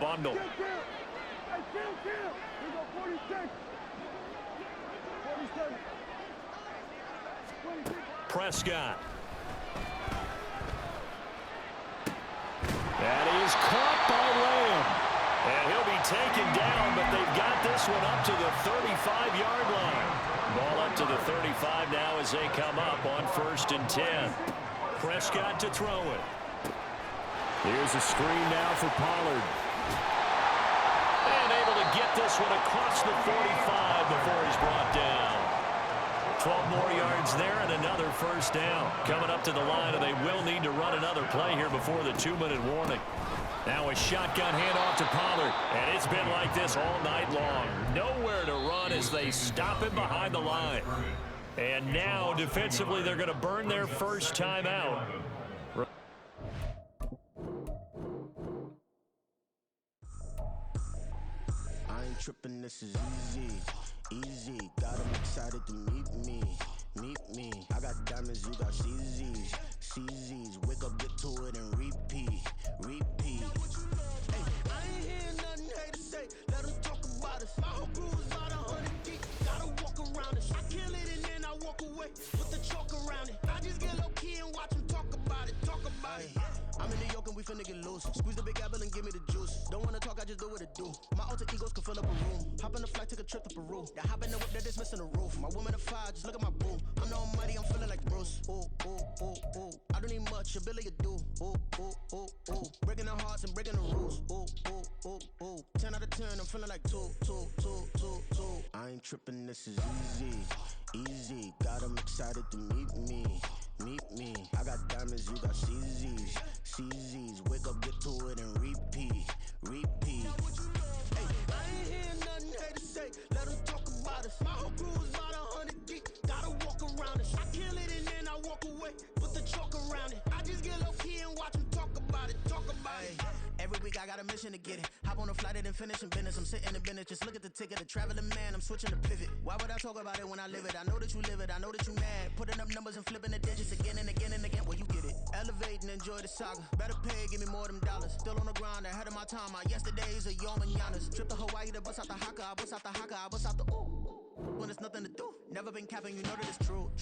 bundle. Hey, kill. We go 46. 47. 26. Prescott. That is caught by Lamb. And he'll be taken down, but they've got this one up to the 35-yard line. Ball up to the 35 now as they come up on 1st and 10. Prescott to throw it. Here's a screen now for Pollard. And able to get this one across the 45 before he's brought down. 12 more yards there and another 1st down. Coming up to the line, and they will need to run another play here before the 2-minute warning. Now a shotgun handoff to Pollard, and it's been like this all night long. Nowhere to run as they stop him behind the line. And now, defensively, they're going to burn their first time out. I ain't tripping, this is easy. Got them excited to meet me. I got diamonds, you got CZs. Wake up, get to it, and repeat. Hey, I ain't hearing nothing haters say. Let them talk about us. My whole crew is about 100 deep. Gotta walk around us. I kill it and then I walk away with the chalk around it. I just get low key and watch them talk about it. I'm in New York and we finna get loose. Squeeze the big apple and give me the juice. Don't wanna talk, I just do what it do. My alter egos can fill up a room. Hop on the flight, take a trip to Peru. That hop in the whip that is missing the roof. My woman a fire, just look at my boo. I'm the almighty, I'm feeling like Bruce. Ooh. I don't need much, ability to do. Ooh. Breaking the hearts and breaking the rules. Ooh. 10 out of 10, I'm feeling like two. I ain't tripping, this is easy. Got them excited to meet me. I got diamonds, you got CZs. Wake up, get to it, and repeat. Hey, I ain't hearing nothing haters say. Let them talk about us. My whole crew is about 100 deep. Gotta walk around us. I kill it and then I walk away. Put the chalk around it. I just get low key and watch them talk about it. Every week I got a mission to get it. Hop on a flight and then finish in business. I'm sitting in business, just look at the ticket. A traveling man, I'm switching to pivot. Why would I talk about it when I live it? I know that you live it, I know that you mad. Putting up numbers and flipping the digits again and again. Well, you get it. Elevate and enjoy the saga. Better pay, give me more of them dollars. Still on the grind, ahead of my time. My yesterdays are your mananas. Trip to Hawaii to bust out the haka. I bust out the ooh. When there's nothing to do. Never been capping, you know that it's true.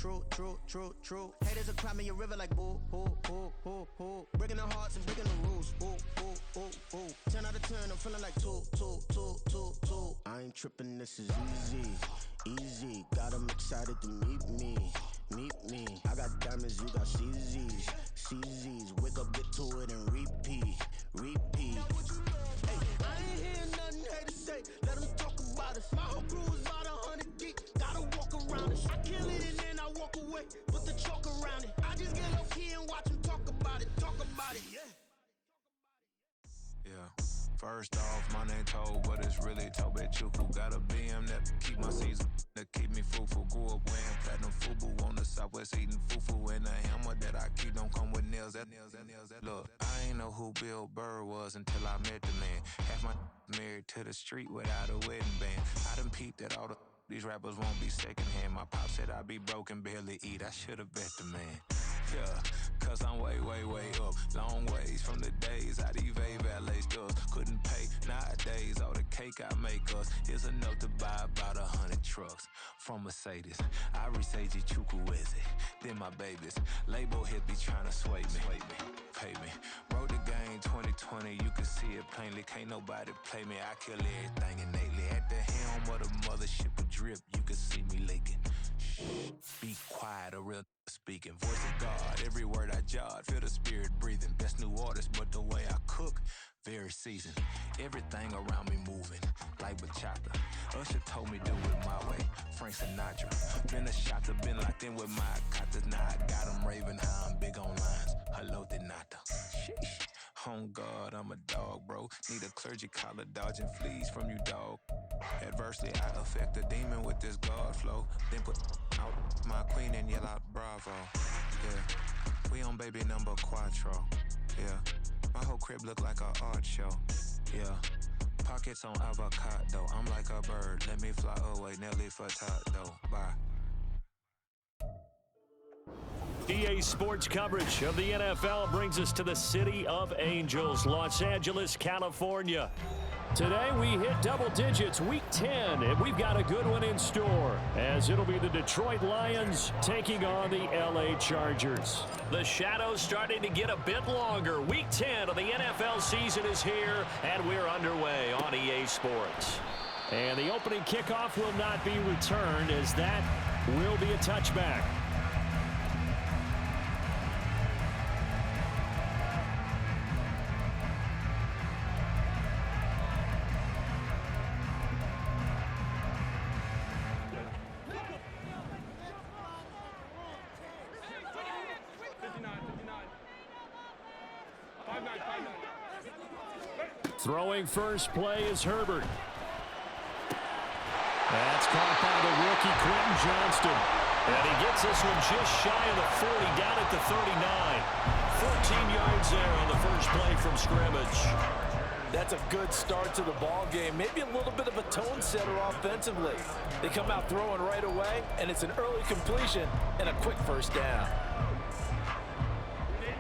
Haters are climbing your river like boo. Breaking the hearts and breaking the rules. Ooh. 10 out of 10, I'm feeling like two. I ain't tripping, this is easy. Got them excited to meet me. I got diamonds, you got CZs. Wake up, get to it, and repeat. Hey, I ain't hearing nothing haters say. Let them talk about us. My whole crew is about 100 deep. Gotta walk around us. I kill it and then I walk away. Put the chalk around it. I just get low key and watch them talk about it. Yeah. First off, my name Toe, but it's really Tobe Chuku. Got a BM that keep my season, that keep me fruitful. Grew up wearing platinum FUBU on the Southwest eating fufu. And the hammer that I keep don't come with nails. That look, I ain't know who Bill Burr was until I met the man. Half my married to the street without a wedding band. I done peeped that all these rappers won't be secondhand. My pop said I'd be broken, barely eat. I should've bet the man. Yeah, cause I'm way up. Long ways from the days I these valet stores couldn't pay. Nowadays, all the cake I make us is enough to buy about 100 trucks from Mercedes. I resage Chukwueze, then my babies. Label hit be trying to sway me, pay me. Wrote the game 2020, you can see it plainly. Can't nobody play me, I kill everything innately. At the helm of the mothership of drip, you can see me leaking. Shh, be quiet, a real speaking. Voice of God, every word I jot, feel the spirit breathing. Best new artist, but the way I cook, very seasoned. Everything around me moving, like bachata. Usher told me do it my way, Frank Sinatra. Been a shotter, been locked in with my katas. Now I got them raving how I'm big on lines. Hello, de nata. Sheesh. On God, I'm a dog, bro. Need a clergy collar, dodging fleas from you, dog. Adversely, I affect a demon with this God flow. Then put out my queen and yell out bravo. Yeah, we on baby number quattro. Yeah, my whole crib look like an art show. Yeah, pockets on avocado. I'm like a bird, let me fly away. Nelly Furtado, bye. EA Sports coverage of the NFL brings us to the City of Angels, Los Angeles, California. Today we hit double digits, week 10, and we've got a good one in store, as it'll be the Detroit Lions taking on the LA Chargers. The shadows starting to get a bit longer. Week 10 of the NFL season is here, and we're underway on EA Sports. And the opening kickoff will not be returned, as that will be a touchback. Throwing first play is Herbert. That's caught by the rookie Quentin Johnston. And he gets this one just shy of the 40, down at the 39. 14 yards there on the first play from scrimmage. That's a good start to the ball game. Maybe a little bit of a tone setter offensively. They come out throwing right away, and it's an early completion and a quick first down.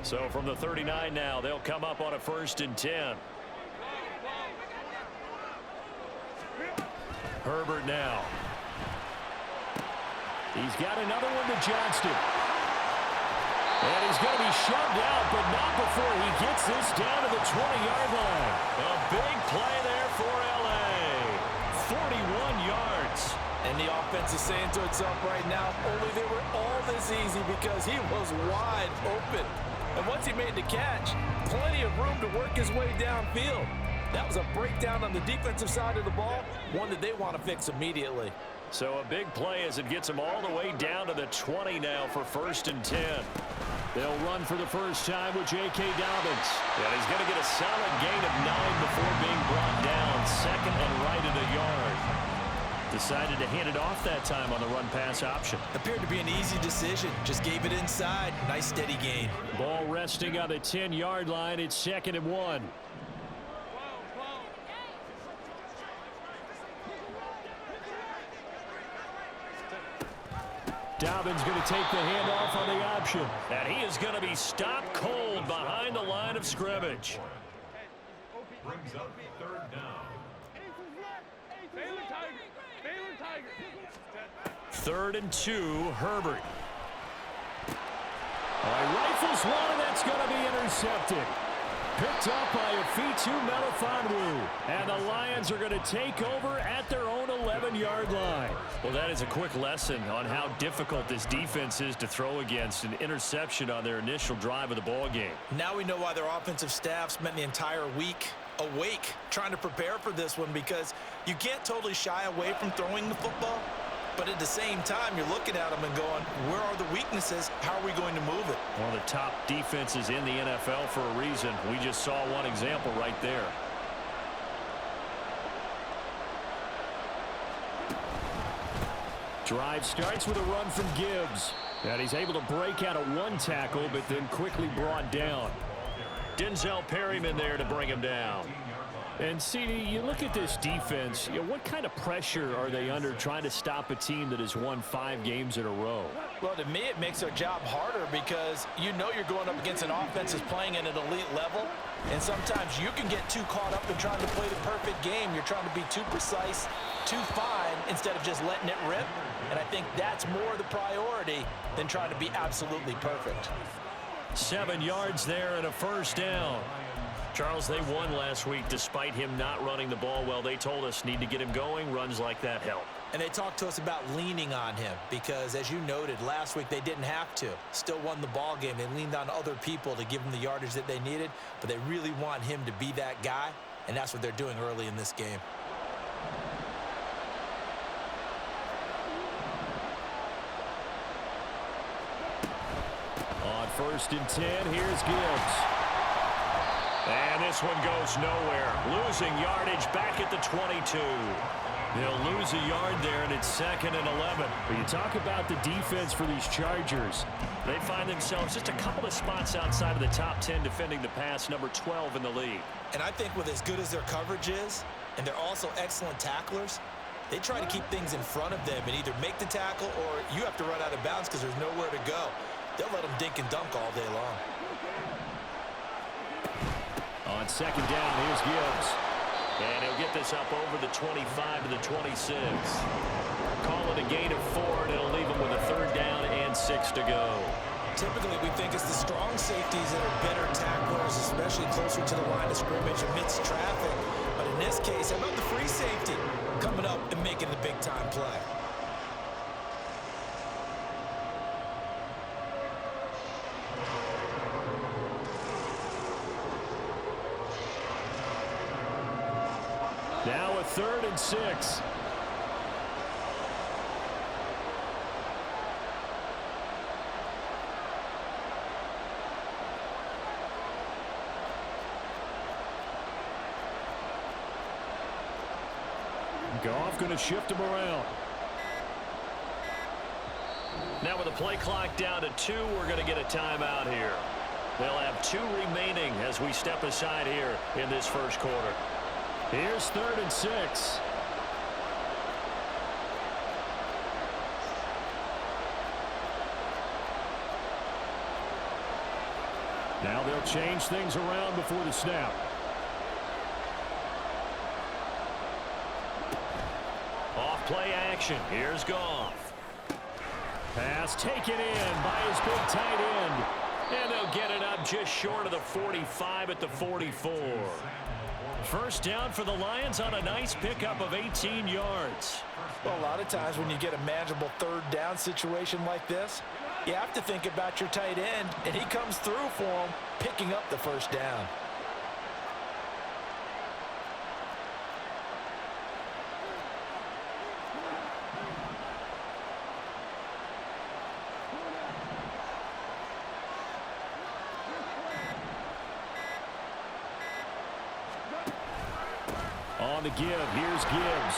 So from the 39 now, they'll come up on a 1st and 10. Herbert now. He's got another one to Johnston. And he's going to be shoved out, but not before he gets this down to the 20-yard line. A big play there for L.A. 41 yards. And the offense is saying to itself right now, only they were all this easy because he was wide open. And once he made the catch, plenty of room to work his way downfield. That was a breakdown on the defensive side of the ball, one that they want to fix immediately. So a big play as it gets them all the way down to the 20 now for 1st and 10. They'll run for the first time with J.K. Dobbins. And he's going to get a solid gain of 9 before being brought down. 2nd and right at a yard. Decided to hand it off that time on the run-pass option. Appeared to be an easy decision. Just gave it inside. Nice steady gain. Ball resting on the 10-yard line. It's 2nd and 1. Dobbins going to take the handoff on the option. And he is going to be stopped cold behind the line of scrimmage. Brings up 3rd down. 3rd and 2, Herbert. Rifles one, and that's going to be intercepted. Picked up by Afitu Melifonwu. And the Lions are going to take over at their own 11-yard line. Well, that is a quick lesson on how difficult this defense is to throw against. An interception on their initial drive of the ball game. Now we know why their offensive staff spent the entire week awake trying to prepare for this one, because you can't totally shy away from throwing the football. But at the same time, you're looking at them and going, where are the weaknesses? How are we going to move it? One of the top defenses in the NFL for a reason. We just saw one example right there. Drive starts with a run from Gibbs. And he's able to break out of one tackle, but then quickly brought down. Denzel Perryman there to bring him down. And, CD, you look at this defense, what kind of pressure are they under trying to stop a team that has won 5 games in a row? Well, to me, it makes their job harder because you know you're going up against an offense that's playing at an elite level, and sometimes you can get too caught up in trying to play the perfect game. You're trying to be too precise, too fine, instead of just letting it rip, and I think that's more the priority than trying to be absolutely perfect. 7 yards there and a 1st down. Charles, they won last week despite him not running the ball well. They told us need to get him going. Runs like that help. And they talked to us about leaning on him because, as you noted, last week they didn't have to. Still won the ball game. They leaned on other people to give them the yardage that they needed, but they really want him to be that guy, and that's what they're doing early in this game. On 1st and 10, here's Gibbs. And this one goes nowhere. Losing yardage back at the 22. They'll lose a yard there, and it's 2nd and 11. But you talk about the defense for these Chargers. They find themselves just a couple of spots outside of the top 10 defending the pass, number 12 in the league. And I think with as good as their coverage is, and they're also excellent tacklers, they try to keep things in front of them and either make the tackle or you have to run out of bounds because there's nowhere to go. they'll let him dink and dunk all day long. On second down, here's Gibbs. And he'll get this up over the 25 to the 26. Call it a gain of 4, and it'll leave him with a third down and 6 to go. Typically, we think it's the strong safeties that are better tacklers, especially closer to the line of scrimmage amidst traffic. But in this case, how about the free safety coming up and making the big-time play? Now a 3rd and 6. Goff going to shift him around. Now with the play clock down to 2, we're going to get a timeout here. They'll have 2 remaining as we step aside here in this first quarter. Here's 3rd and 6. Now they'll change things around before the snap. Off-play action. Here's Goff. Pass taken in by his big tight end. And they'll get it up just short of the 45 at the 44. First down for the Lions on a nice pickup of 18 yards. Well, a lot of times when you get a manageable third down situation like this, you have to think about your tight end, and he comes through for him, picking up the first down. On the give, here's Gibbs.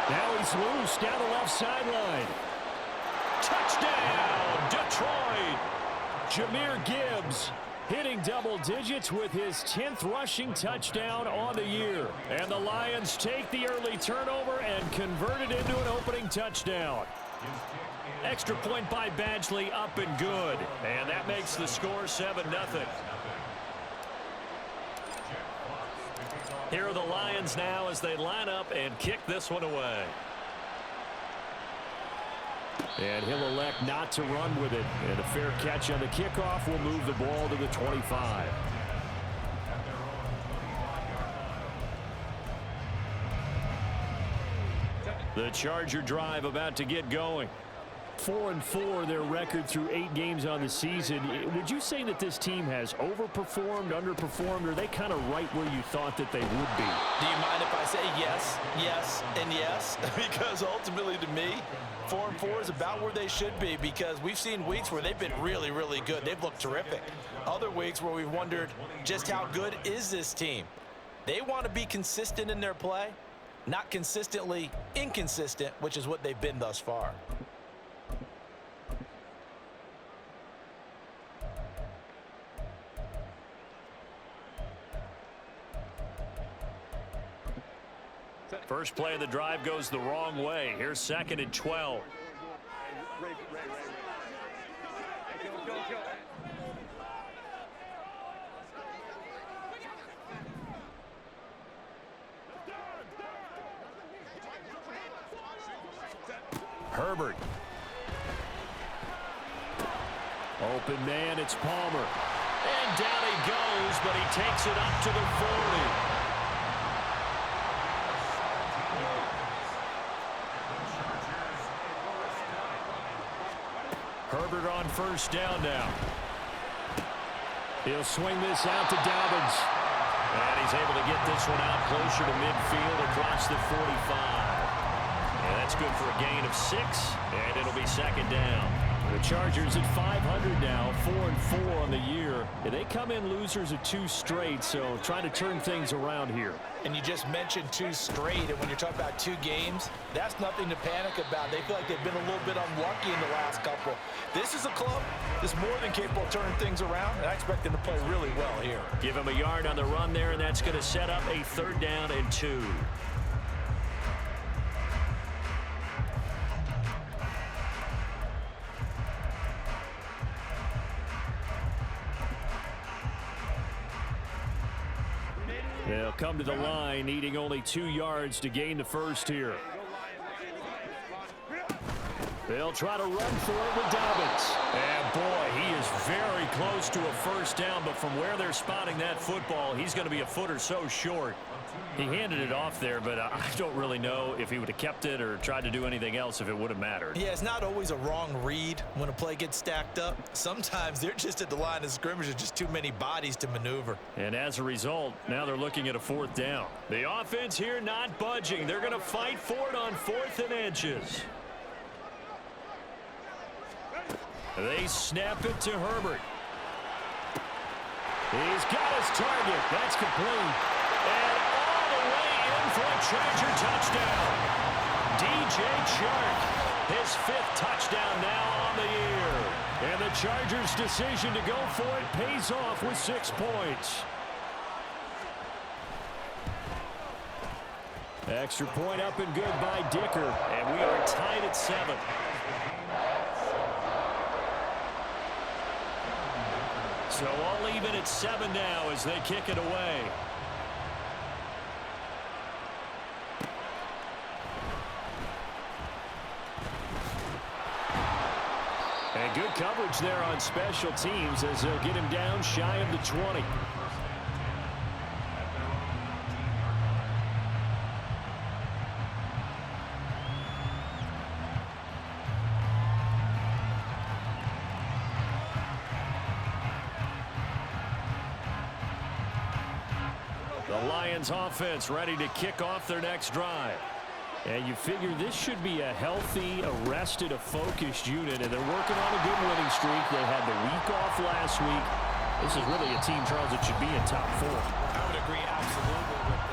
Now he's loose down the left sideline. Touchdown, Detroit! Jahmyr Gibbs hitting double digits with his 10th rushing touchdown on the year. And the Lions take the early turnover and convert it into an opening touchdown. Extra point by Badgley, up and good. And that makes the score 7-0. Here are the Lions now as they line up and kick this one away. And he'll elect not to run with it. And a fair catch on the kickoff will move the ball to the 25. The Charger drive about to get going. 4-4 their record through 8 games on the season. Would you say that this team has overperformed, underperformed, or are they kind of right where you thought that they would be? Do you mind if I say yes, yes, and yes? Because ultimately to me, 4-4 is about where they should be, because we've seen weeks where they've been really, really good. They've looked terrific. Other weeks where we've wondered just how good is this team. They want to be consistent in their play, not consistently inconsistent, which is what they've been thus far. First play of the drive goes the wrong way. Here's 2nd and 12. Herbert. Open man, it's Palmer. And down he goes, but he takes it up to the 40. Herbert on first down now. He'll swing this out to Dobbins. And he's able to get this one out closer to midfield across the 45. And that's good for a gain of 6, and it'll be 2nd down. The Chargers at 500 now, 4-4 on the year. And they come in losers of 2 straight, so trying to turn things around here. And you just mentioned 2 straight, and when you're talking about 2 games, that's nothing to panic about. They feel like they've been a little bit unlucky in the last couple. This is a club that's more than capable of turning things around, and I expect them to play really well here. Give him a yard on the run there, and that's going to set up a 3rd down and 2. They'll come to the line, needing only 2 yards to gain the first here. They'll try to run for it with Dobbins. And boy, he is very close to a first down, but from where they're spotting that football, he's going to be a foot or so short. He handed it off there, but I don't really know if he would have kept it or tried to do anything else if it would have mattered. Yeah, it's not always a wrong read when a play gets stacked up. Sometimes they're just at the line of scrimmage with just too many bodies to maneuver. And as a result, now they're looking at a 4th down. The offense here not budging. They're going to fight for it on 4th and inches. They snap it to Herbert. He's got his target. That's complete. And all the way in for a Charger touchdown. DJ Chark, his 5th touchdown now on the year. And the Chargers' decision to go for it pays off with 6 points. Extra point up and good by Dicker. And we are tied at 7. So all even at 7 now as they kick it away. And good coverage there on special teams as they'll get him down shy of the 20. The Lions offense ready to kick off their next drive. And you figure this should be a healthy, arrested, a focused unit, and they're working on a good winning streak. They had the week off last week. This is really a team, Charles, that should be in top 4. I would agree absolutely with that.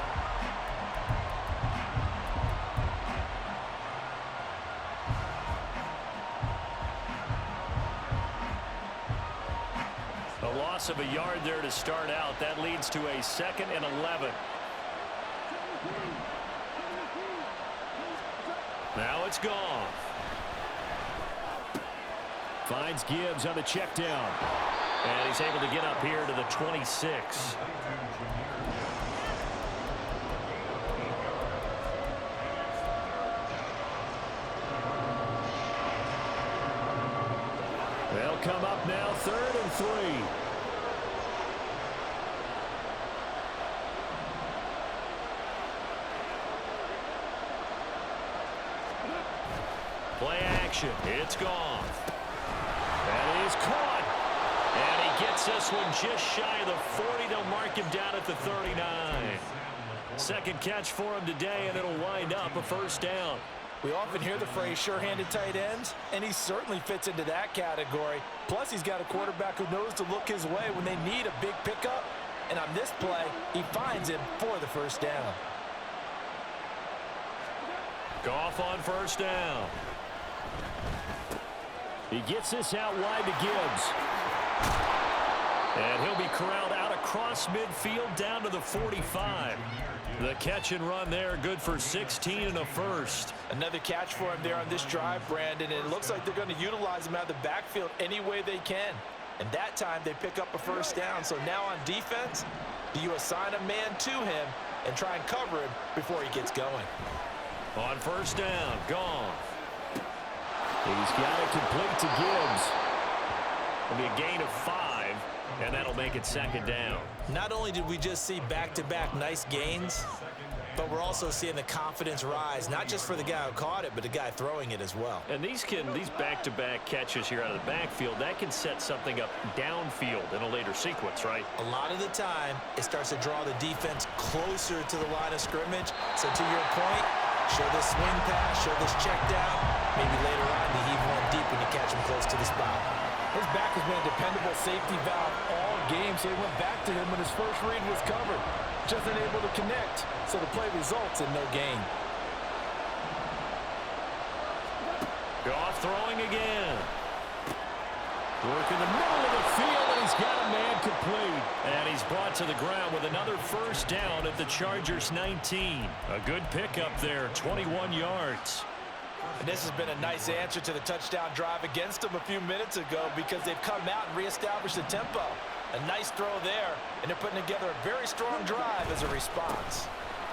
A loss of a yard there to start out. That leads to a 2nd and 11. Now it's gone. Finds Gibbs on the check down. And he's able to get up here to the 26. They'll come up now 3rd and 3. Play action. It's gone. That is caught. And he gets this one just shy of the 40. They'll mark him down at the 39. 2nd catch for him today, and it'll wind up a 1st down. We often hear the phrase sure-handed tight ends, and he certainly fits into that category. Plus, he's got a quarterback who knows to look his way when they need a big pickup. And on this play, he finds him for the 1st down. Goff on 1st down. He gets this out wide to Gibbs. And he'll be corralled out across midfield down to the 45. The catch and run there, good for 16 and a 1st. Another catch for him there on this drive, Brandon. And it looks like they're going to utilize him out of the backfield any way they can. And that time they pick up a 1st down. So now on defense, do you assign a man to him and try and cover him before he gets going? On 1st down, gone. He's got it complete to Gibbs. It'll be a gain of 5, and that'll make it 2nd down. Not only did we just see back-to-back nice gains, but we're also seeing the confidence rise, not just for the guy who caught it, but the guy throwing it as well. And these back-to-back catches here out of the backfield, that can set something up downfield in a later sequence, right? A lot of the time, it starts to draw the defense closer to the line of scrimmage. So to your point, show this swing pass, show this check down. Maybe later on, you heave one deep when you catch him close to the spot. His back has been a dependable safety valve all game, so he went back to him when his first read was covered. Just unable to connect, so the play results in no gain. Goff throwing again. Work in the middle of the field, and he's got a man complete. And he's brought to the ground with another 1st down at the Chargers' 19. A good pickup there, 21 yards. And this has been a nice answer to the touchdown drive against them a few minutes ago because they've come out and reestablished the tempo. A nice throw there, and they're putting together a very strong drive as a response.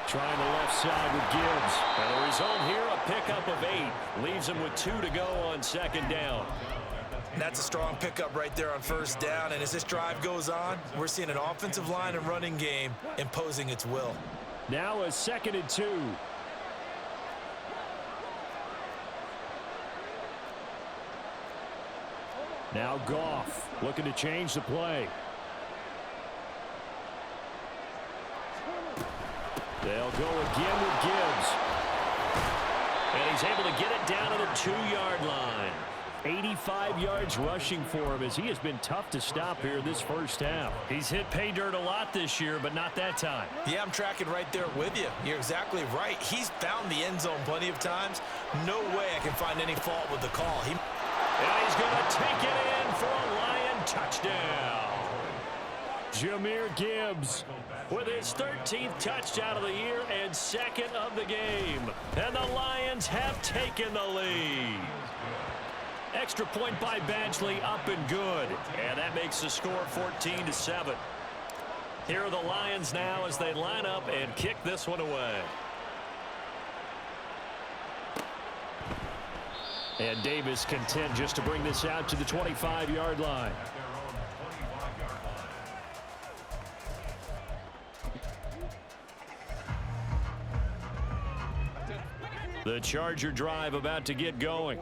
Trying the left side with Gibbs. And the result here, a pickup of 8. Leaves him with 2 to go on second down. That's a strong pickup right there on first down, and as this drive goes on, we're seeing an offensive line and running game imposing its will. Now a 2nd and 2. Now Goff looking to change the play. They'll go again with Gibbs. And he's able to get it down to the 2-yard line. 85 yards rushing for him as he has been tough to stop here this first half. He's hit pay dirt a lot this year, but not that time. Yeah, I'm tracking right there with you. You're exactly right. He's found the end zone plenty of times. No way I can find any fault with the call. And he's going to take it in for a Lion touchdown. Jahmyr Gibbs with his 13th touchdown of the year and 2nd of the game. And the Lions have taken the lead. Extra point by Badgley, up and good. And that makes the score 14-7. Here are the Lions now as they line up and kick this one away. And Davis content just to bring this out to the 25-yard line. The Charger drive about to get going.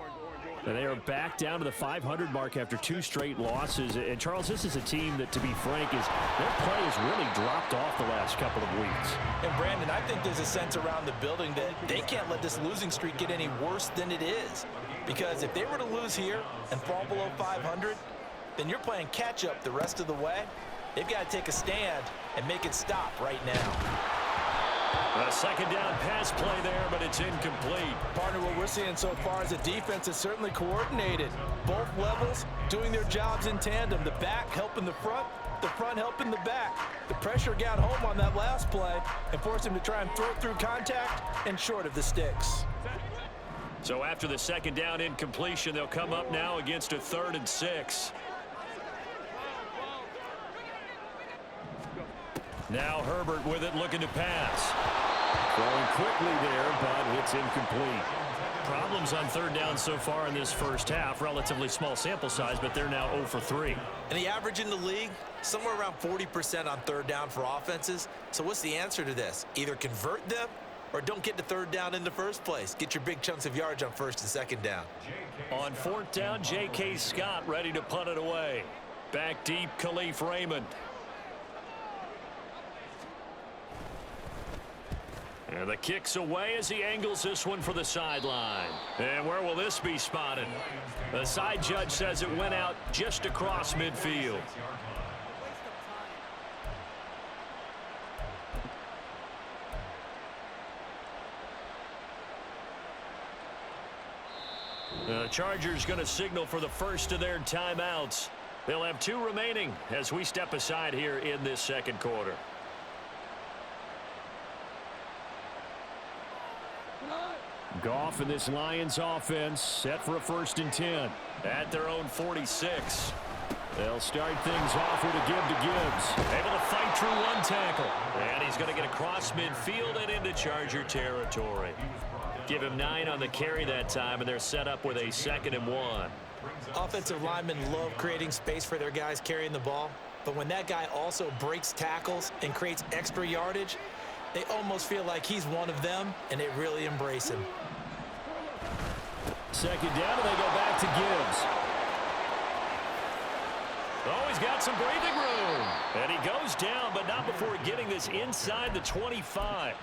And they are back down to the 500 mark after 2 straight losses. And, Charles, this is a team that, to be frank, their play has really dropped off the last couple of weeks. And, Brandon, I think there's a sense around the building that they can't let this losing streak get any worse than it is. Because if they were to lose here and fall below 500, then you're playing catch-up the rest of the way. They've got to take a stand and make it stop right now. A 2nd down pass play there, but it's incomplete. Partner, what we're seeing so far is a defense that's certainly coordinated. Both levels doing their jobs in tandem. The back helping the front helping the back. The pressure got home on that last play and forced him to try and throw through contact and short of the sticks. So after the 2nd down incompletion, they'll come up now against a 3rd and 6. Now Herbert with it, looking to pass. Throwing quickly there, but it's incomplete. Problems on 3rd down so far in this first half. Relatively small sample size, but they're now 0 for 3. And the average in the league, somewhere around 40% on 3rd down for offenses. So what's the answer to this? Either convert them or don't get to 3rd down in the first place. Get your big chunks of yards on 1st and 2nd down. On 4th down, J.K. Scott ready to punt it away. Back deep, Khalif Raymond. And the kick's away as he angles this one for the sideline. And where will this be spotted? The side judge says it went out just across midfield. The Chargers going to signal for the first of their timeouts. They'll have 2 remaining as we step aside here in this 2nd quarter. Goff and this Lions offense set for a 1st and 10 at their own 46. They'll start things off with a give to Gibbs. Able to fight through 1 tackle. And he's going to get across midfield and into Charger territory. Give him 9 on the carry that time, and they're set up with a 2nd and 1. Offensive linemen love creating space for their guys carrying the ball. But when that guy also breaks tackles and creates extra yardage, they almost feel like he's one of them, and they really embrace him. 2nd down, and they go back to Gibbs. Oh, he's got some breathing room. And he goes down, but not before getting this inside the 25.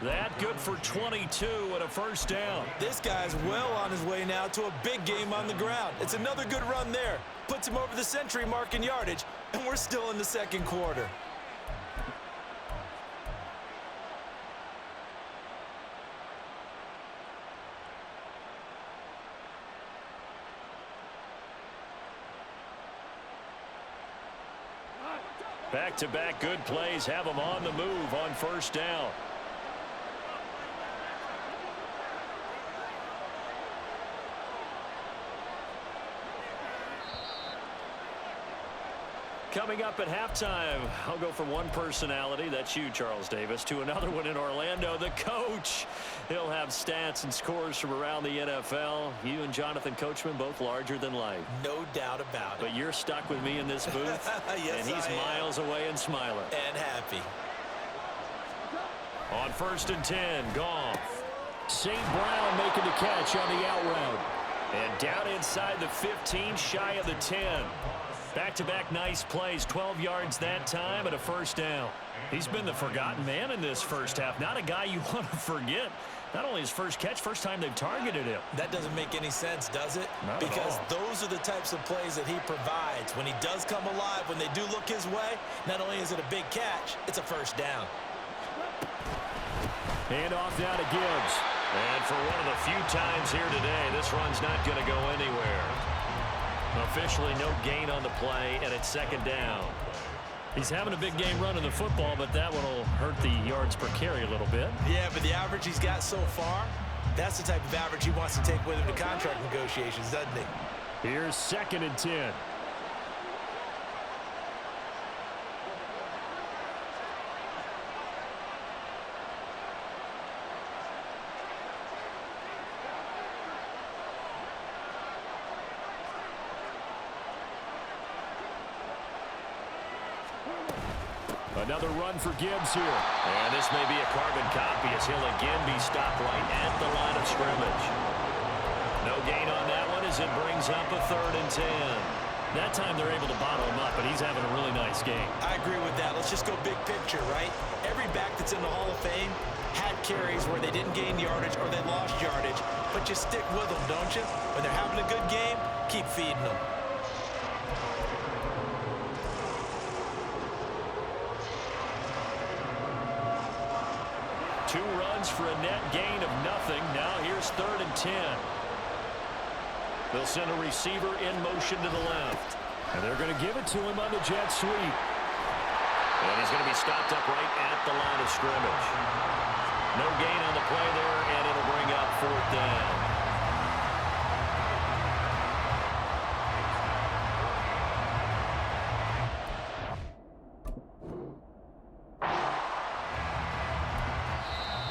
That good for 22 and a 1st down. This guy's well on his way now to a big game on the ground. It's another good run there. Puts him over the century mark in yardage, and we're still in the 2nd quarter. Back-to-back good plays have them on the move on 1st down. Coming up at halftime, I'll go from one personality, that's you, Charles Davis, to another one in Orlando, the coach. He'll have stats and scores from around the NFL. You and Jonathan Coachman both larger than life. No doubt about it. But you're stuck with me in this booth, yes, and he's miles away and smiling. And happy. On 1st and 10, Goff. St. Brown making the catch on the out route. And down inside the 15, shy of the 10. Back-to-back nice plays, 12 yards that time and a first down. He's been the forgotten man in this first half. Not a guy you want to forget. Not only his first catch, first time they've targeted him. That doesn't make any sense, does it? Not because at all. those are the types of plays that he provides. When he does come alive, when they do look his way, not only is it a big catch, it's a first down. Hand off down to Gibbs. And for one of the few times here today, this run's not going to go anywhere. Officially no gain on the play, and it's second down. He's having a big game running the football, but that one will hurt the yards per carry a little bit. Yeah, but the average he's got so far, that's the type of average he wants to take with him to contract negotiations, doesn't he? Here's 2nd and 10. Another run for Gibbs here. And this may be a carbon copy as he'll again be stopped right at the line of scrimmage. No gain on that one as it brings up a 3rd and 10. That time they're able to bottle him up, but he's having a really nice game. I agree with that. Let's just go big picture, right? Every back that's in the Hall of Fame had carries where they didn't gain yardage or they lost yardage, but you stick with them, don't you? When they're having a good game, keep feeding them. Two runs for a net gain of nothing. Now here's 3rd and 10. They'll send a receiver in motion to the left. And they're going to give it to him on the jet sweep. And he's going to be stopped up right at the line of scrimmage. No gain on the play there, and it'll bring up 4th down.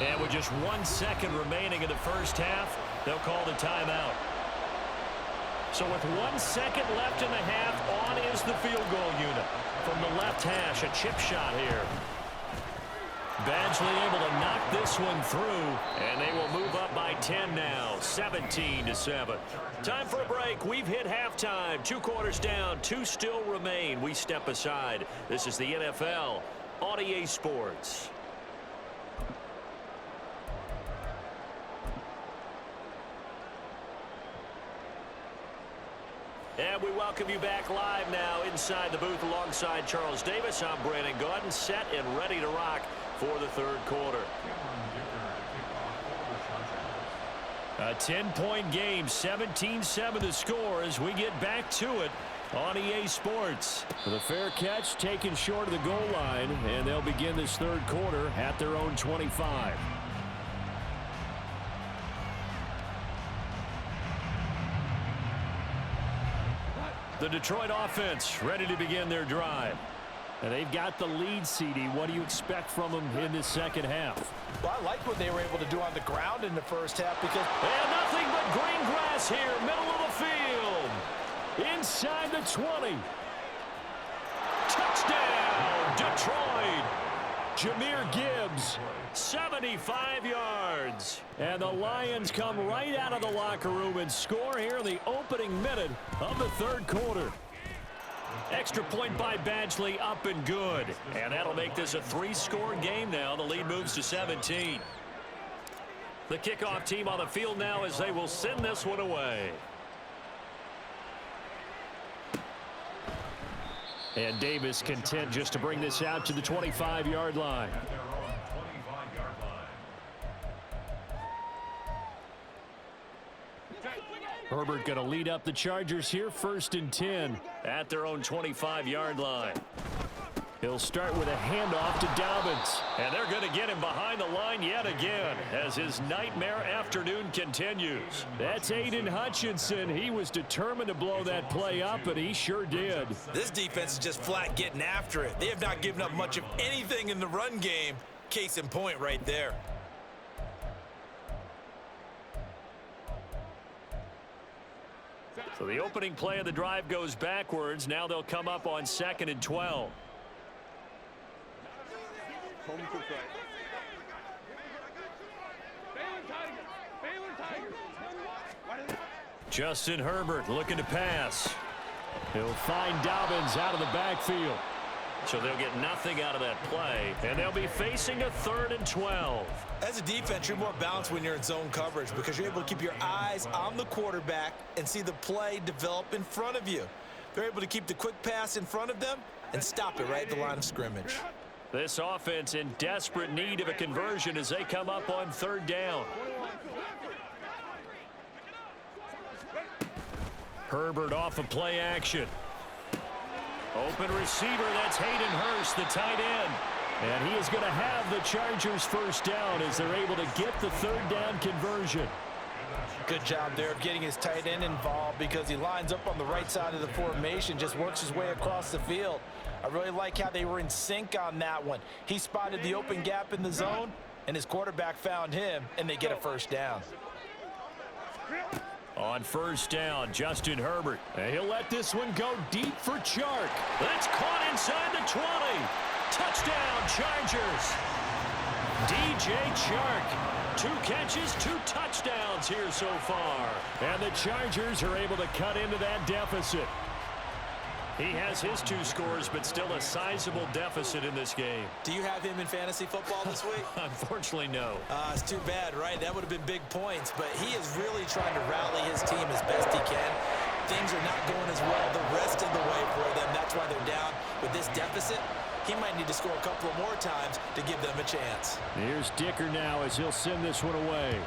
And with just 1 second remaining in the first half, they'll call the timeout. So with 1 second left in the half, on is the field goal unit. From the left hash, a chip shot here. Badgley able to knock this one through, and they will move up by 10 now, 17-7. Time for a break. We've hit halftime. 2 quarters down, 2 still remain. We step aside. This is the NFL on EA Sports. And we welcome you back live now inside the booth alongside Charles Davis. I'm Brandon Gaudin, set and ready to rock for the 3rd quarter. A 10-point game, 17-7 the score as we get back to it on EA Sports. The fair catch taken short of the goal line, and they'll begin this 3rd quarter at their own 25. The Detroit offense ready to begin their drive. And they've got the lead, CD. What do you expect from them in this second half? Well, I like what they were able to do on the ground in the first half because... And nothing but green grass here, middle of the field. Inside the 20. Touchdown, Detroit. Jahmyr Gibbs, 75 yards. And the Lions come right out of the locker room and score here in the opening minute of the 3rd quarter. Extra point by Badgley, up and good. And that'll make this a 3-score game now. The lead moves to 17. The kickoff team on the field now as they will send this one away. And Davis content just to bring this out to the 25-yard line. Herbert going to lead up the Chargers here, 1st and 10 at their own 25-yard line. He'll start with a handoff to Dobbins. And they're going to get him behind the line yet again as his nightmare afternoon continues. That's Aiden Hutchinson. He was determined to blow that play up, and he sure did. This defense is just flat getting after it. They have not given up much of anything in the run game. Case in point right there. So the opening play of the drive goes backwards. Now they'll come up on 2nd and 12. Justin Herbert looking to pass. He'll find Dobbins out of the backfield. So they'll get nothing out of that play, and they'll be facing a 3rd and 12. As a defense, you're more balanced when you're in zone coverage because you're able to keep your eyes on the quarterback and see the play develop in front of you. They're able to keep the quick pass in front of them and stop it right at the line of scrimmage. This offense in desperate need of a conversion as they come up on 3rd down. Herbert off of play action. Open receiver, that's Hayden Hurst, the tight end. And he is going to have the Chargers first down as they're able to get the 3rd down conversion. Good job there of getting his tight end involved because he lines up on the right side of the formation, just works his way across the field. I really like how they were in sync on that one. He spotted the open gap in the zone, and his quarterback found him, and they get a first down. On 1st down, Justin Herbert. And he'll let this one go deep for Chark. That's caught inside the 20. Touchdown, Chargers. DJ Chark. 2 catches, 2 touchdowns here so far. And the Chargers are able to cut into that deficit. He has his 2 scores, but still a sizable deficit in this game. Do you have him in fantasy football this week? Unfortunately, no. It's too bad, right? That would have been big points, but he is really trying to rally his team as best he can. Things are not going as well the rest of the way for them. That's why they're down with this deficit. He might need to score a couple of more times to give them a chance. Here's Dicker now as he'll send this one away.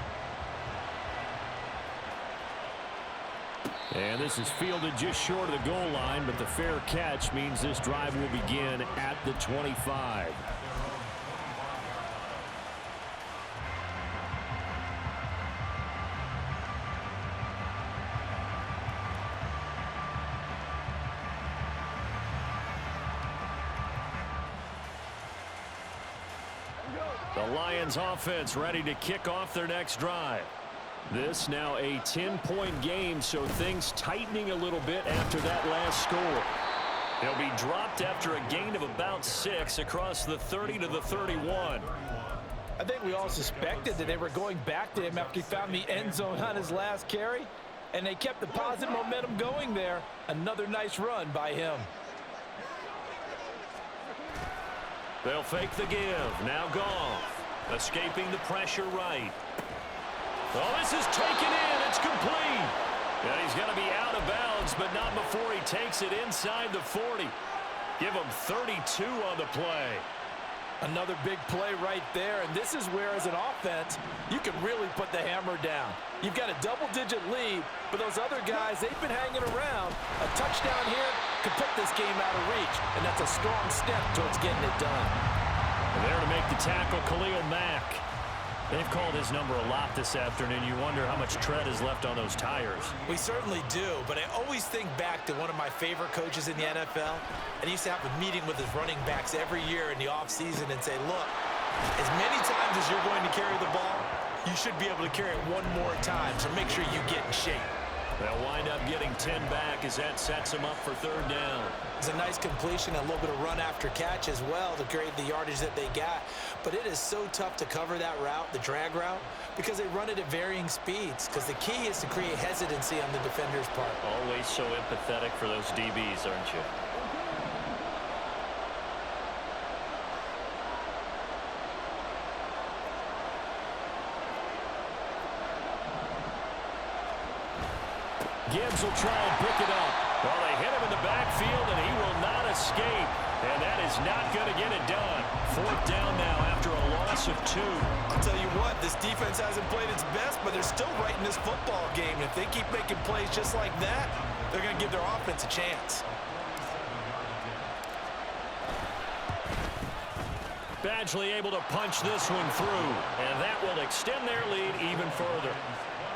And this is fielded just short of the goal line, but the fair catch means this drive will begin at the 25. The Lions offense ready to kick off their next drive. This now a 10-point game, so things tightening a little bit after that last score. He'll be dropped after a gain of about 6 across the 30 to the 31. I think we all suspected that they were going back to him after he found the end zone on his last carry, and they kept the positive momentum going there. Another nice run by him. They'll fake the give. Now Goff. Escaping the pressure right. Oh, this is taken in. It's complete. Yeah, he's going to be out of bounds, but not before he takes it inside the 40. Give him 32 on the play. Another big play right there, and this is where, as an offense, you can really put the hammer down. You've got a double-digit lead, but those other guys, they've been hanging around. A touchdown here could put this game out of reach, and that's a strong step towards getting it done. And there to make the tackle, Khalil Mack. They've called his number a lot this afternoon. You wonder how much tread is left on those tires. We certainly do, but I always think back to one of my favorite coaches in the NFL, and he used to have a meeting with his running backs every year in the offseason and say, look, as many times as you're going to carry the ball, you should be able to carry it one more time, so make sure you get in shape. They'll wind up getting 10 back as that sets them up for 3rd down. It's a nice completion, a little bit of run after catch as well to create the yardage that they got. But it is so tough to cover that route, the drag route, because they run it at varying speeds. Because the key is to create hesitancy on the defender's part. Always so empathetic for those DBs, aren't you? Gibbs will try and pick it up. Well, they hit him in the backfield, and he will not escape. And that is not going to get it done. 4th down now after a loss of 2. I'll tell you what, this defense hasn't played its best, but they're still right in this football game. If they keep making plays just like that, they're going to give their offense a chance. Badgley able to punch this one through, and that will extend their lead even further.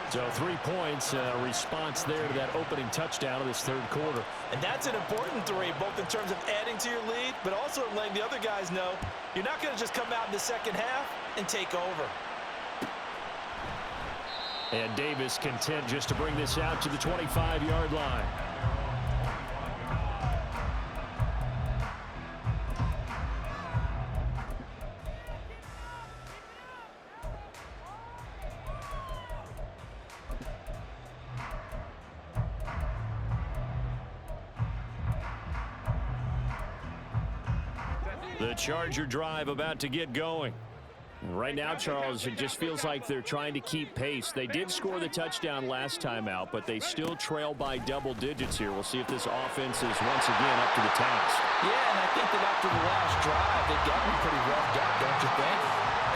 So 3 points, response there to that opening touchdown of this third quarter. And that's an important 3, both in terms of adding to your lead, but also letting the other guys know you're not going to just come out in the second half and take over. And Davis content just to bring this out to the 25-yard line. The Charger drive about to get going. Right now, Charles, it just feels like they're trying to keep pace. They did score the touchdown last time out, but they still trail by double digits here. We'll see if this offense is once again up to the task. Yeah, and I think that after the last drive, they've gotten pretty revved up, don't you think?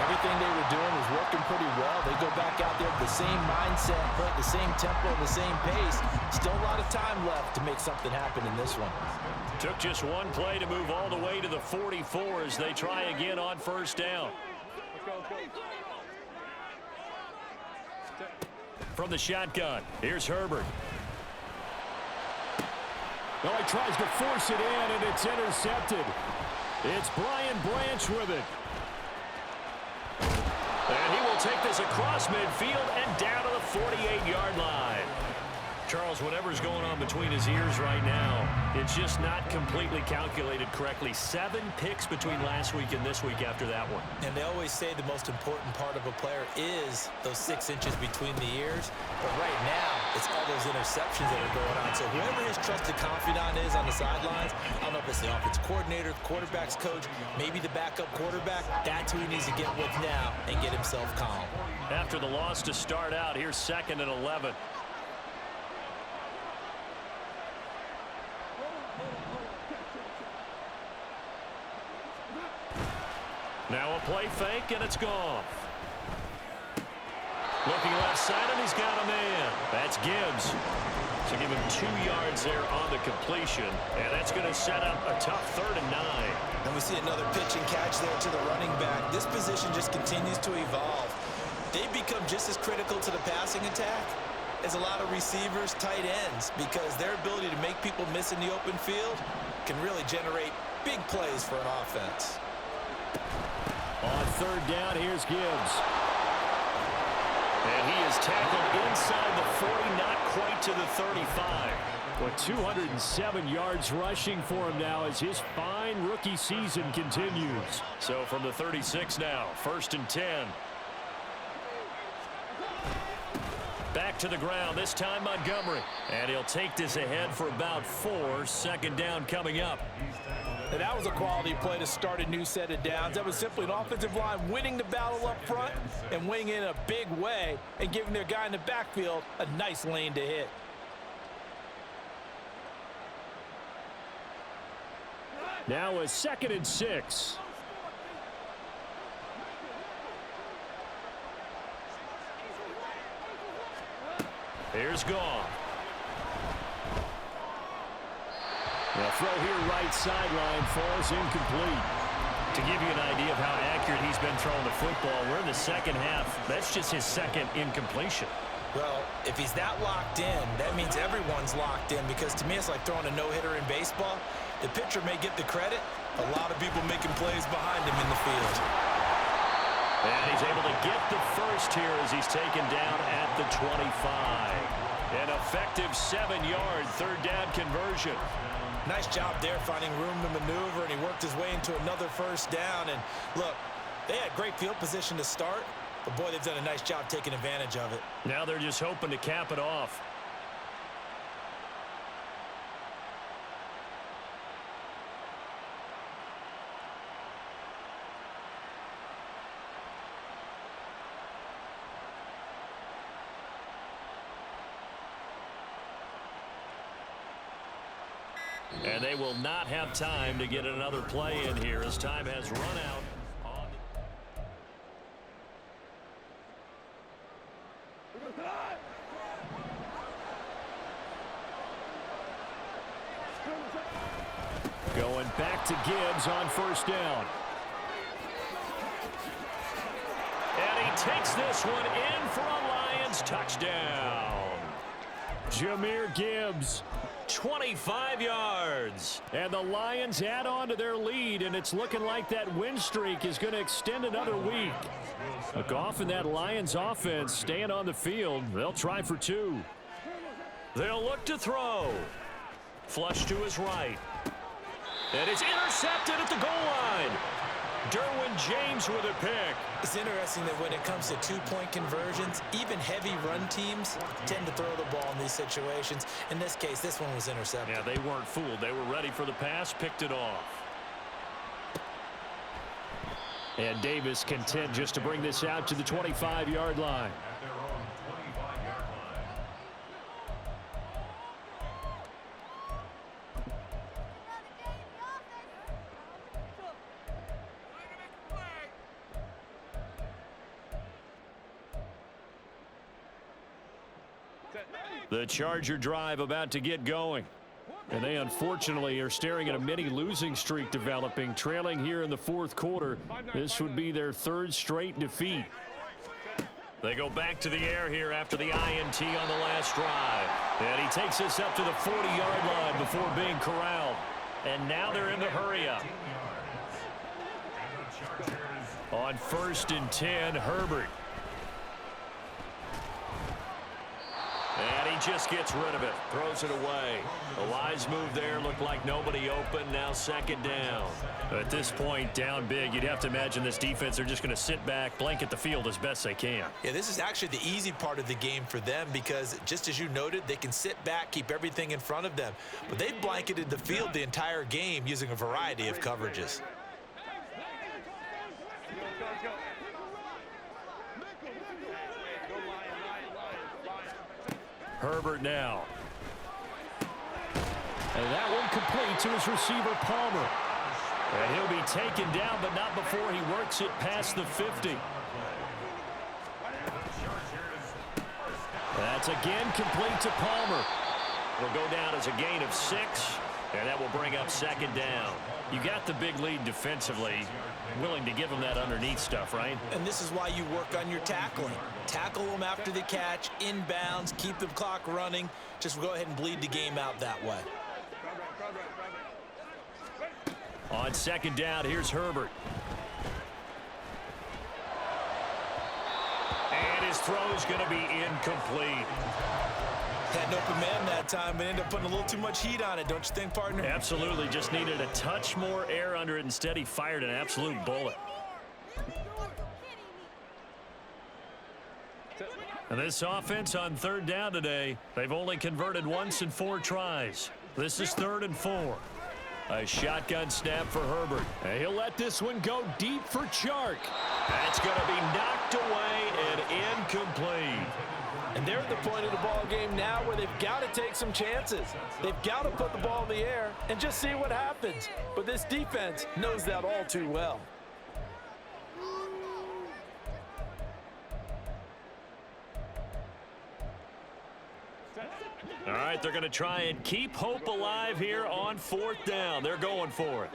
Everything they were doing was working pretty well. They go back out there with the same mindset, playing the same tempo and the same pace. Still a lot of time left to make something happen in this one. Took just one play to move all the way to the 44 as they try again on first down. From the shotgun, here's Herbert. Well, he tries to force it in, and it's intercepted. It's Brian Branch with it. And he will take this across midfield and down to the 48-yard line. Charles, whatever's going on between his ears right now, it's just not completely calculated correctly. 7 picks between last week and this week after that one. And they always say the most important part of a player is those 6 inches between the ears. But right now, it's all those interceptions that are going on. So whoever his trusted confidant is on the sidelines, I don't know if it's the offensive coordinator, the quarterback's coach, maybe the backup quarterback, that's who he needs to get with now and get himself calm. After the loss to start out, here's 2nd and 11. Now a play fake, and it's gone. Looking left side, and he's got a man. That's Gibbs. So give him 2 yards there on the completion, and that's going to set up a tough 3rd and 9. And we see another pitch and catch there to the running back. This position just continues to evolve. They become just as critical to the passing attack as a lot of receivers, tight ends, because their ability to make people miss in the open field can really generate big plays for an offense. On 3rd down, here's Gibbs. And he is tackled inside the 40, not quite to the 35. With 207 yards rushing for him now as his fine rookie season continues. So from the 36 now, 1st and 10. Back to the ground, this time Montgomery. And he'll take this ahead for about 4. 2nd down coming up. And that was a quality play to start a new set of downs. That was simply an offensive line winning the battle up front and winning in a big way and giving their guy in the backfield a nice lane to hit. Now a 2nd and 6. Here's Gone. The throw here right sideline falls incomplete. To give you an idea of how accurate he's been throwing the football, we're in the 2nd half. That's just his 2nd incompletion. Well, if he's that locked in, that means everyone's locked in, because to me it's like throwing a no-hitter in baseball. The pitcher may get the credit, a lot of people making plays behind him in the field. And he's able to get the first here as he's taken down at the 25. An effective 7-yard 3rd down conversion. Nice job there finding room to maneuver, and he worked his way into another 1st down. And look, they had great field position to start, but boy, they've done a nice job taking advantage of it. Now they're just hoping to cap it off. And they will not have time to get another play in here as time has run out. Going back to Gibbs on 1st down. takes this one in for a Lions touchdown. Jahmyr Gibbs, 25 yards. and the Lions add on to their lead, and it's looking like that win streak is going to extend another week. Look off in that Lions offense, staying on the field. They'll try for 2. They'll look to throw. Flush to his right. And it's intercepted at the goal line. Derwin James with a pick. It's interesting that when it comes to two-point conversions, even heavy run teams tend to throw the ball in these situations. In this case, this one was intercepted. Yeah, they weren't fooled. They were ready for the pass, picked it off. And Davis content just to bring this out to the 25-yard line. At their own 25-yard line. The Charger drive about to get going. And they unfortunately are staring at a mini losing streak developing, trailing here in the fourth quarter. This would be their 3rd straight defeat. They go back to the air here after the INT on the last drive. And he takes this up to the 40-yard line before being corralled. And now they're in the hurry-up. On 1st and 10, Herbert. And he just gets rid of it, throws it away. A wise move there, looked like nobody open, now 2nd down. At this point, down big, you'd have to imagine this defense are just going to sit back, blanket the field as best they can. Yeah, this is actually the easy part of the game for them because, just as you noted, they can sit back, keep everything in front of them. But they've blanketed the field the entire game using a variety of coverages. Herbert now. And that one complete to his receiver, Palmer. And he'll be taken down, but not before he works it past the 50. That's again complete to Palmer. It'll go down as a gain of 6, and that will bring up 2nd down. You got the big lead defensively. Willing to give them that underneath stuff, right? And this is why you work on your tackling. Tackle them after the catch, inbounds, keep the clock running. Just go ahead and bleed the game out that way. On 2nd down, here's Herbert. And his throw is going to be incomplete. Had an open man that time, but ended up putting a little too much heat on it, don't you think, partner? Absolutely, just needed a touch more air under it. Instead, he fired an absolute bullet. And this offense on 3rd down today, they've only converted once in 4 tries. This is 3rd and 4. A shotgun snap for Herbert. And he'll let this one go deep for Chark. That's going to be knocked away and incomplete. And they're at the point of the ball game now where they've got to take some chances. They've got to put the ball in the air and just see what happens. But this defense knows that all too well. All right, they're going to try and keep hope alive here on 4th down. They're going for it.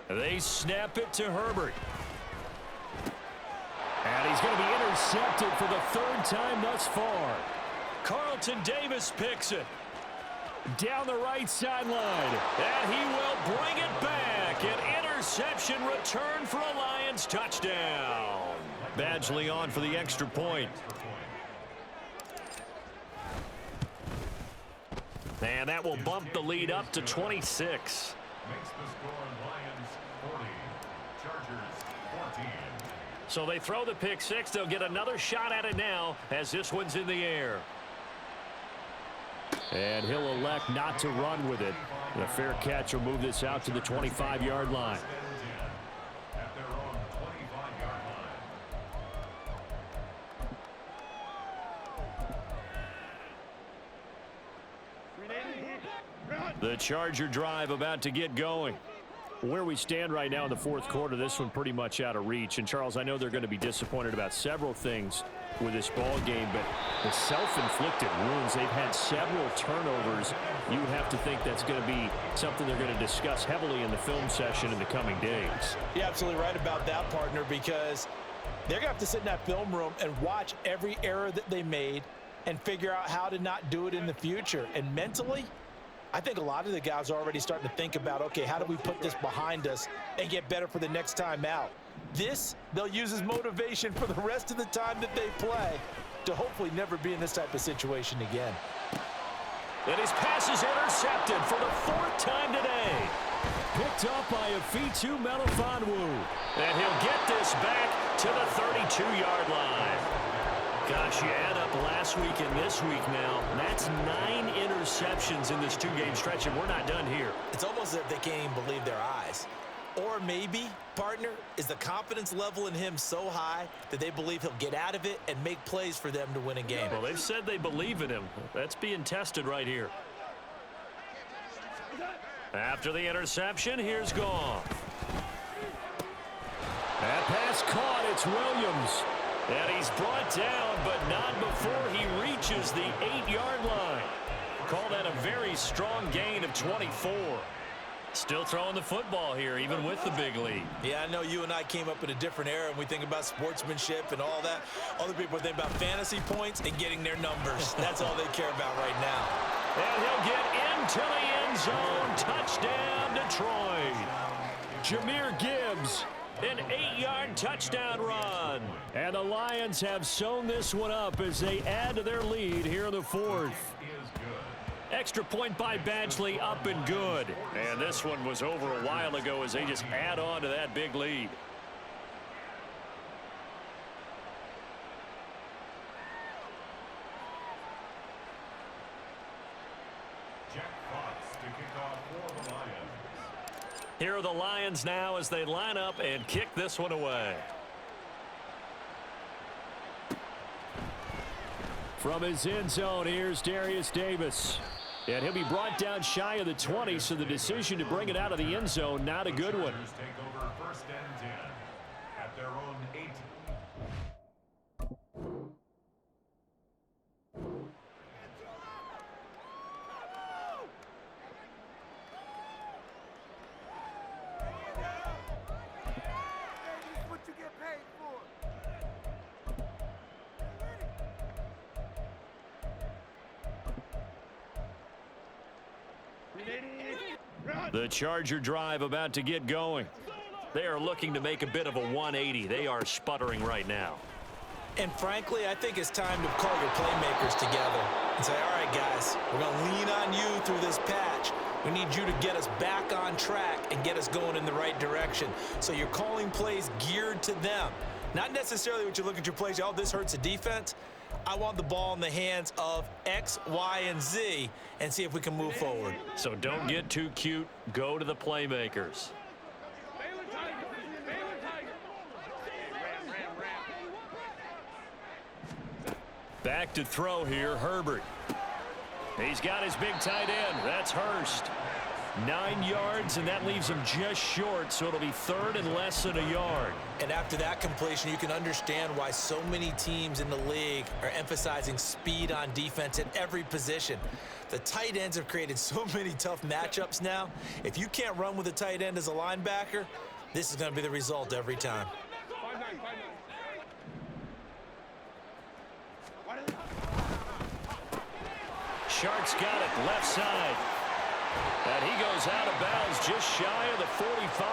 They snap it to Herbert. And he's going to be intercepted for the 3rd time thus far. Carlton Davis picks it. Down the right sideline. And he will bring it back. An interception return for a Lions touchdown. Badgley on for the extra point. And that will bump the lead up to 26. Makes the score Lions 40, Chargers 14. So they throw the pick 6. They'll get another shot at it now as this one's in the air. And he'll elect not to run with it. The fair catch will move this out to the 25-yard line. At their own 25-yard line. The Charger drive about to get going. Where we stand right now in the 4th quarter, this one pretty much out of reach. And, Charles, I know they're going to be disappointed about several things. with this ball game, but the self-inflicted wounds, they've had several turnovers. You have to think that's going to be something they're going to discuss heavily in the film session in the coming days. You're absolutely right about that, partner, because they're going to have to sit in that film room and watch every error that they made and figure out how to not do it in the future. And mentally, I think a lot of the guys are already starting to think about, okay, how do we put this behind us and get better for the next time out? This, they'll use as motivation for the rest of the time that they play to hopefully never be in this type of situation again. And his pass is intercepted for the 4th time today. Picked up by Afitu Melifonwu. And he'll get this back to the 32-yard line. Gosh, you add up last week and this week now. That's 9 interceptions in this 2-game stretch, and we're not done here. It's almost as if they can't even believe their eyes. Or maybe, partner, is the confidence level in him so high that they believe he'll get out of it and make plays for them to win a game. Well, they've said they believe in him. That's being tested right here. After the interception, here's Goff. That pass caught. It's Williams. And he's brought down, but not before he reaches the 8-yard line. Call that a very strong gain of 24. Still throwing the football here, even with the big lead. Yeah, I know you and I came up in a different era, and we think about sportsmanship and all that. Other people think about fantasy points and getting their numbers. That's all they care about right now. And he'll get into the end zone. Touchdown, Detroit. Jahmyr Gibbs, an 8-yard touchdown run. And the Lions have sewn this one up as they add to their lead here in the 4th. Extra point by Badgley, up and good. And this one was over a while ago as they just add on to that big lead. Jack Fox to kick off for the Lions. Here are the Lions now as they line up and kick this one away. From his end zone, here's Darius Davis. And he'll be brought down shy of the 20, so the decision to bring it out of the end zone, not a good one. Take over 1st and 10 at their own 8. What you get paid for? The Charger drive about to get going. They are looking to make a bit of a 180. They are sputtering right now. And frankly, I think it's time to call your playmakers together and say, all right, guys, we're going to lean on you through this patch. We need you to get us back on track and get us going in the right direction. So you're calling plays geared to them. Not necessarily what you look at your plays, oh, this hurts the defense. I want the ball in the hands of X, Y, and Z and see if we can move forward. So don't get too cute. Go to the playmakers. Back to throw here, Herbert. He's got his big tight end. That's Hurst. 9 yards, and that leaves him just short, so it'll be 3rd and less than a yard. And after that completion, you can understand why so many teams in the league are emphasizing speed on defense at every position. The tight ends have created so many tough matchups now. If you can't run with a tight end as a linebacker, this is going to be the result every time. Shark's got it left side. And he goes out of bounds just shy of the 45.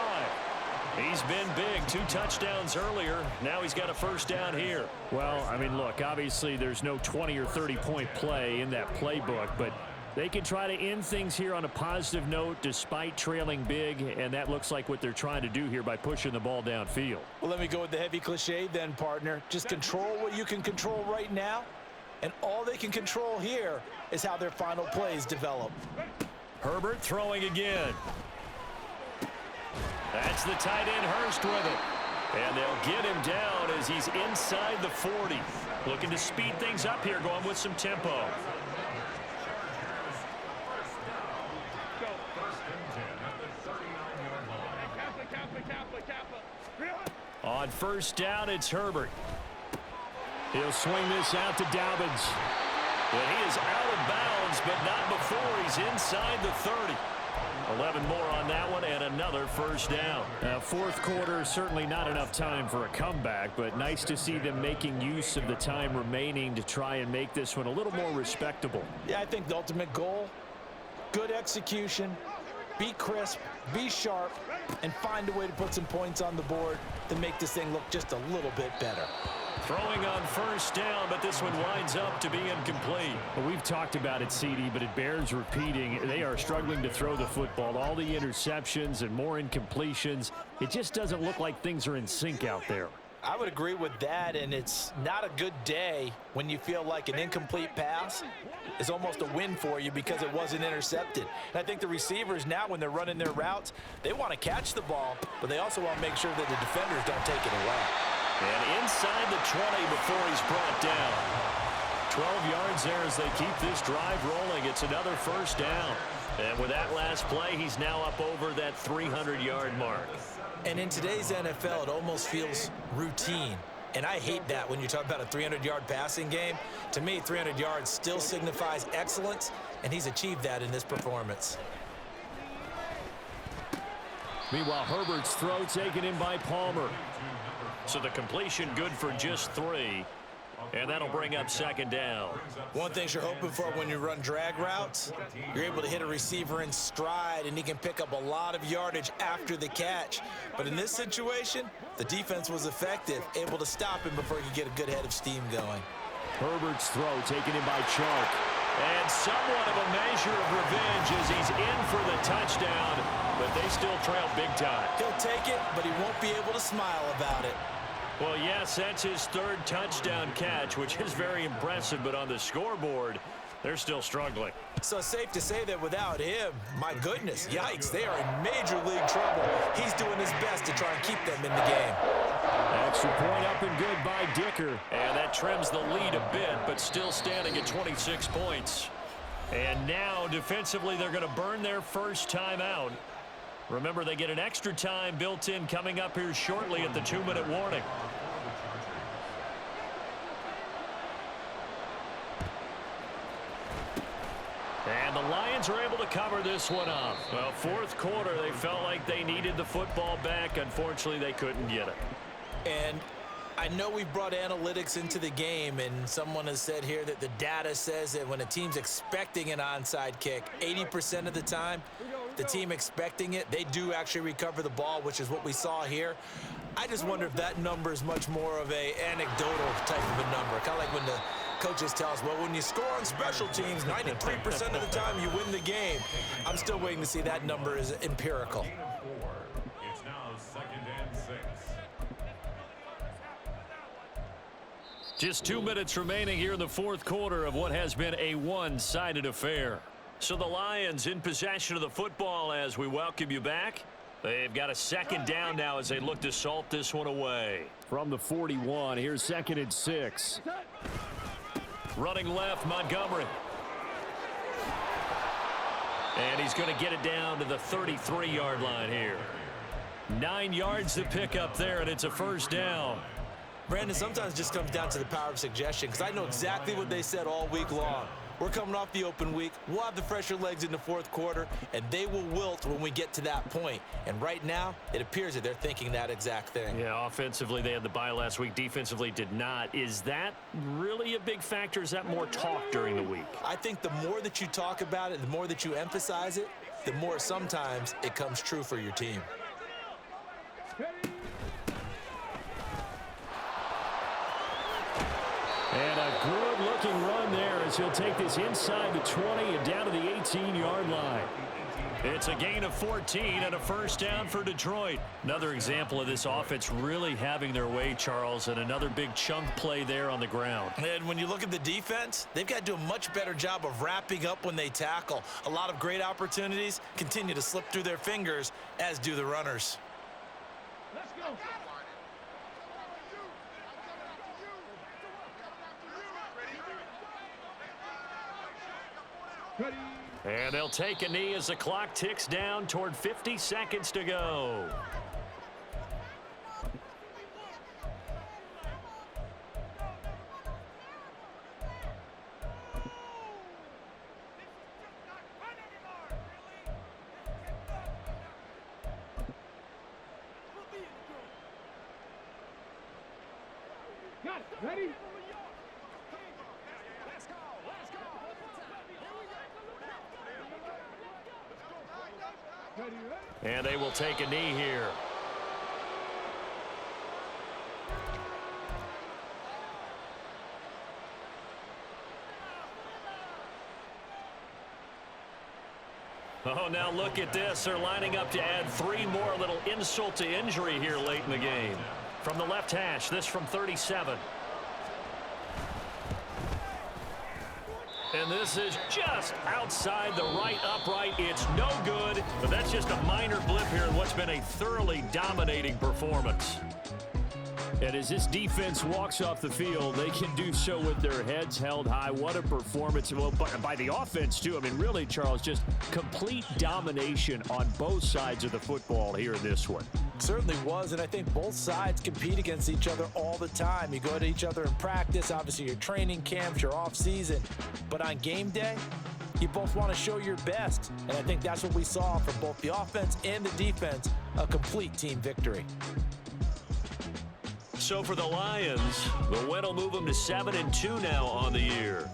He's been big. 2 touchdowns earlier. Now he's got a first down here. Well, I mean, look, obviously there's no 20 or 30-point play in that playbook, but they can try to end things here on a positive note despite trailing big, and that looks like what they're trying to do here by pushing the ball downfield. Well, let me go with the heavy cliche then, partner. Just control what you can control right now, and all they can control here is how their final plays develop. Herbert throwing again. That's the tight end Hurst with it. And they'll get him down as he's inside the 40. Looking to speed things up here, going with some tempo. On first down, it's Herbert. He'll swing this out to Dobbins. And he is out of bounds, but not before he's inside the 30. 11 more on that one, and another first down. Fourth quarter, certainly not enough time for a comeback, but nice to see them making use of the time remaining to try and make this one a little more respectable. Yeah, I think the ultimate goal, good execution, be crisp, be sharp, and find a way to put some points on the board to make this thing look just a little bit better. Throwing on first down, but this one winds up to be incomplete. Well, we've talked about it, CD, but it bears repeating. They are struggling to throw the football. All the interceptions and more incompletions. It just doesn't look like things are in sync out there. I would agree with that, and it's not a good day when you feel like an incomplete pass is almost a win for you because it wasn't intercepted. And I think the receivers now, when they're running their routes, they want to catch the ball, but they also want to make sure that the defenders don't take it away. And inside the 20 before he's brought down. 12 yards there as they keep this drive rolling. It's another first down. And with that last play, he's now up over that 300-yard mark. And in today's NFL, it almost feels routine. And I hate that when you talk about a 300-yard passing game. To me, 300 yards still signifies excellence, and he's achieved that in this performance. Meanwhile, Herbert's throw taken in by Palmer. So the completion good for just 3. And that'll bring up second down. One thing you're hoping for when you run drag routes, you're able to hit a receiver in stride, and he can pick up a lot of yardage after the catch. But in this situation, the defense was effective, able to stop him before he could get a good head of steam going. Herbert's throw taken in by Chark. And somewhat of a measure of revenge as he's in for the touchdown, but they still trail big time. He'll take it, but he won't be able to smile about it. Well, yes, that's his 3rd touchdown catch, which is very impressive, but on the scoreboard, they're still struggling. So it's safe to say that without him, my goodness, yikes, they are in major league trouble. He's doing his best to try and keep them in the game. Extra point up and good by Dicker. And that trims the lead a bit, but still standing at 26 points. And now, defensively, they're going to burn their first timeout. Remember, they get an extra time built in coming up here shortly at the 2-minute warning. And the Lions are able to cover this one up. Well, fourth quarter, they felt like they needed the football back. Unfortunately, they couldn't get it. And I know we've brought analytics into the game, and someone has said here that the data says that when a team's expecting an onside kick, 80% of the time, the team expecting it, they do actually recover the ball, which is what we saw here. I just wonder if that number is much more of a anecdotal type of a number. Kind of like when the coaches tell us, well, when you score on special teams, 93% of the time you win the game. I'm still waiting to see that number is empirical. It's now 2nd and 6. Just 2 minutes remaining here in the fourth quarter of what has been a one-sided affair. So the Lions in possession of the football as we welcome you back. They've got a second down now as they look to salt this one away. From the 41, here's 2nd and 6. Running left, Montgomery. And he's going to get it down to the 33-yard line here. 9 yards to pick up there, and it's a first down. Brandon, sometimes it just comes down to the power of suggestion, because I know exactly what they said all week long. We're coming off the open week. We'll have the fresher legs in the fourth quarter, and they will wilt when we get to that point. And right now, it appears that they're thinking that exact thing. Yeah, offensively, they had the bye last week. Defensively, did not. Is that really a big factor? Is that more talk during the week? I think the more that you talk about it, the more that you emphasize it, the more sometimes it comes true for your team. And a good-looking run there as he'll take this inside the 20 and down to the 18-yard line. It's a gain of 14 and a first down for Detroit. Another example of this offense really having their way, Charles, and another big chunk play there on the ground. And when you look at the defense, they've got to do a much better job of wrapping up when they tackle. A lot of great opportunities continue to slip through their fingers, as do the runners. Let's go. And they'll take a knee as the clock ticks down toward 50 seconds to go. Got it. Ready? And they will take a knee here. Oh, now look at this. They're lining up to add 3 more. A little insult to injury here late in the game. From the left hash, this from 37. And this is just outside the right upright. It's no good, but that's just a minor blip here in what's been a thoroughly dominating performance. And as this defense walks off the field, they can do so with their heads held high. What a performance. Well, by the offense, too. I mean, really, Charles, just complete domination on both sides of the football here in this one. Certainly was, and I think both sides compete against each other all the time. You go to each other in practice, obviously your training camps, your off season, but on game day, you both want to show your best, and I think that's what we saw from both the offense and the defense, a complete team victory. So for the Lions, the win will move them to 7-2 now on the year.